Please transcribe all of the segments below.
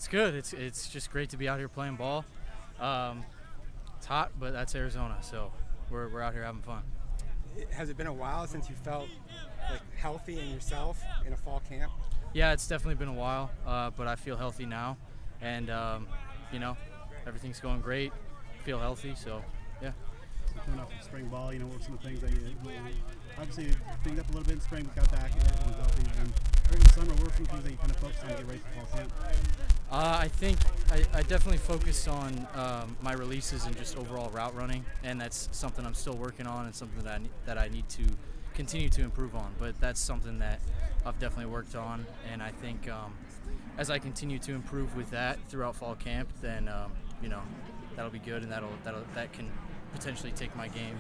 It's good. It's just great to be out here playing ball. It's hot, but that's Arizona, so we're out here having fun. Has it been a while since you felt like healthy in yourself in a fall camp? Yeah, it's definitely been a while, but I feel healthy now, and everything's going great. Feel healthy, so yeah. So coming off of spring ball, what were some of the things that you obviously cleaned up a little bit in spring, got back and was healthy. And during the summer, what were some things that you kind of focused on to get ready for fall camp? I think I definitely focused on my releases and just overall route running, and that's something I'm still working on and something that I need to continue to improve on. But that's something that I've definitely worked on, and I think as I continue to improve with that throughout fall camp, then that'll be good, and that can potentially take my game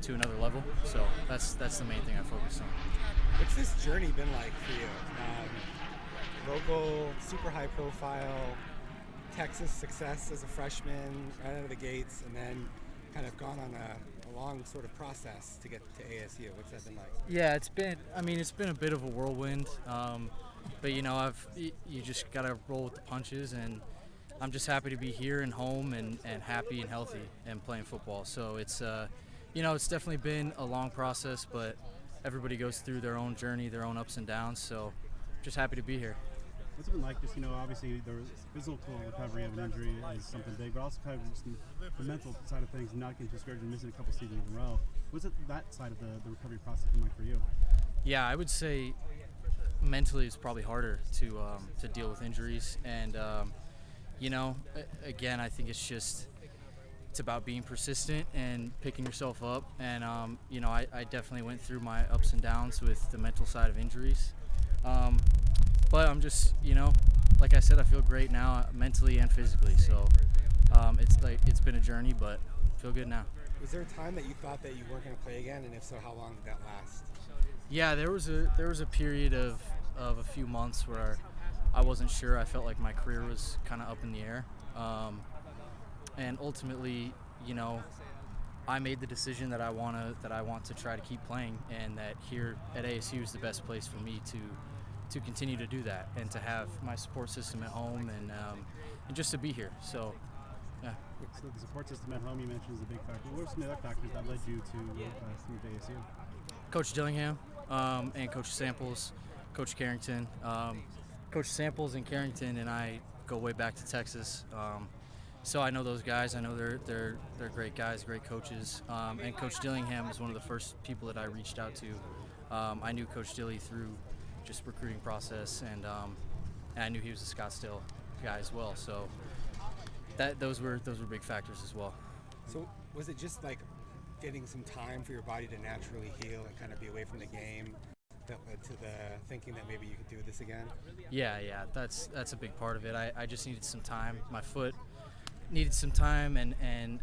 to another level. So that's the main thing I focus on. What's this journey been like for you? Local, super high profile, Texas success as a freshman right out of the gates, and then kind of gone on a long sort of process to get to ASU. What's that been like? Yeah, it's been a bit of a whirlwind, but you just gotta roll with the punches, and I'm just happy to be here and home and happy and healthy and playing football. So it's it's definitely been a long process, but everybody goes through their own journey, their own ups and downs. So just happy to be here. What's it been like? Just obviously the physical recovery of an injury is something big, but also kind of just the mental side of things, not getting discouraged and missing a couple seasons in a row. What's it that side of the recovery process been like for you? Yeah, I would say mentally it's probably harder to deal with injuries, and again, I think it's about being persistent and picking yourself up. And I definitely went through my ups and downs with the mental side of injuries. But I'm just, like I said, I feel great now mentally and physically. So it's been a journey, but I feel good now. Was there a time that you thought that you weren't going to play again, and if so, how long did that last? Yeah, there was a period of a few months where I wasn't sure. I felt like my career was kind of up in the air, and ultimately, I made the decision that I want to try to keep playing, and that here at ASU is the best place for me to continue to do that, and to have my support system at home, and just to be here. So, yeah. So the support system at home you mentioned is a big factor. What were some of the other factors that led you to move to ASU? Coach Dillingham and Coach Samples, Coach Carrington. Coach Samples and Carrington and I go way back to Texas. So I know those guys. I know they're great guys, great coaches. And Coach Dillingham was one of the first people that I reached out to. I knew Coach Dilly through just recruiting process, and I knew he was a Scottsdale guy as well. So those were big factors as well. So was it just like getting some time for your body to naturally heal and kind of be away from the game that led to the thinking that maybe you could do this again? Yeah, that's a big part of it. I just needed some time. My foot needed some time, and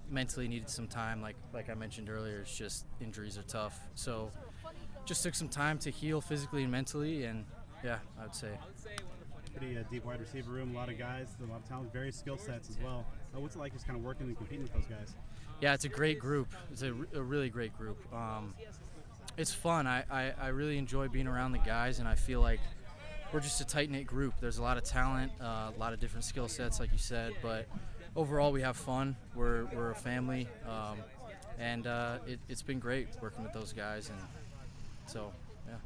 mentally needed some time. Like I mentioned earlier, it's just injuries are tough. So just took some time to heal physically and mentally, and yeah, I would say. Pretty deep wide receiver room, a lot of guys, a lot of talent, various skill sets as well. What's it like just kind of working and competing with those guys? Yeah, it's a great group. It's a really great group. It's fun. I really enjoy being around the guys, and I feel like we're just a tight-knit group. There's a lot of talent, a lot of different skill sets, like you said, but overall we have fun. We're a family, and it's been great working with those guys, and so, yeah.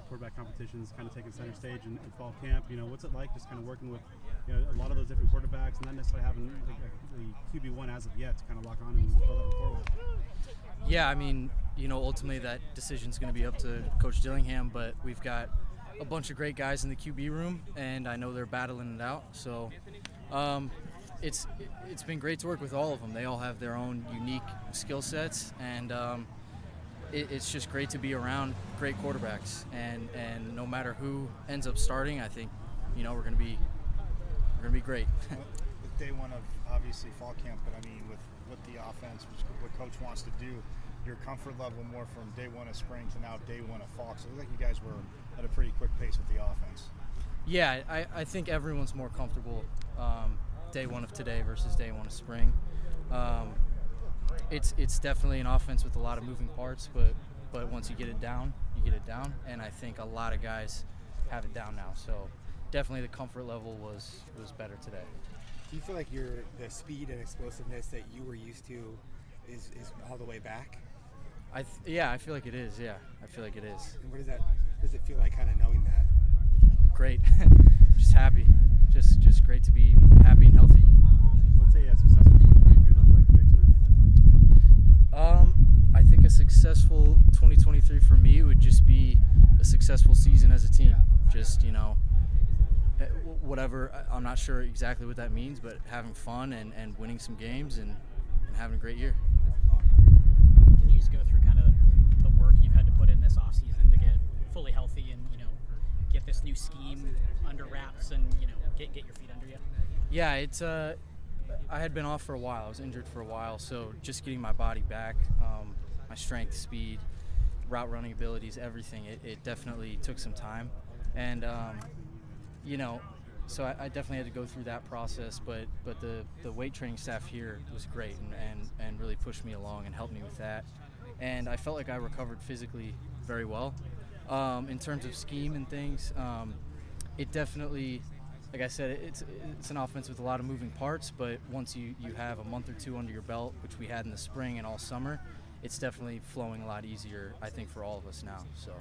Quarterback competitions kind of taking center stage in fall camp. What's it like just kind of working with a lot of those different quarterbacks, and not necessarily having the QB1 as of yet to kind of lock on and build that rapport with? Yeah, ultimately that decision's going to be up to Coach Dillingham, but we've got a bunch of great guys in the QB room, and I know they're battling it out. So it's been great to work with all of them. They all have their own unique skill sets, and it's just great to be around great quarterbacks, and no matter who ends up starting, I think we're gonna be great. With day one of obviously fall camp, but with the offense, what coach wants to do, your comfort level more from day one of spring to now day one of fall. So it looked like you guys were at a pretty quick pace with the offense. Yeah, I think everyone's more comfortable day one of today versus day one of spring. It's definitely an offense with a lot of moving parts, but once you get it down, and I think a lot of guys have it down now. So definitely the comfort level was better today. Do you feel like the speed and explosiveness that you were used to is all the way back? Yeah, I feel like it is. Yeah, I feel like it is. And what does it feel like kind of knowing that? Great. Just happy. Just great to be happy and healthy. What's a successful 2023 look like for Jake Smith? I think a successful 2023 for me would just be a successful season as a team. Just, whatever, I'm not sure exactly what that means, but having fun and winning some games and having a great year. Can you just go through kind of the work you've had to put in this offseason to get fully healthy and, get this new scheme under wraps and, get your feet under you? Yeah, it's I had been off for a while. I was injured for a while, so just getting my body back, my strength, speed, route running abilities, everything, it definitely took some time. And, so I definitely had to go through that process, but the weight training staff here was great and really pushed me along and helped me with that. And I felt like I recovered physically very well. In terms of scheme and things, it definitely, like I said, it's an offense with a lot of moving parts, but once you have a month or two under your belt, which we had in the spring and all summer, it's definitely flowing a lot easier, I think, for all of us now. So.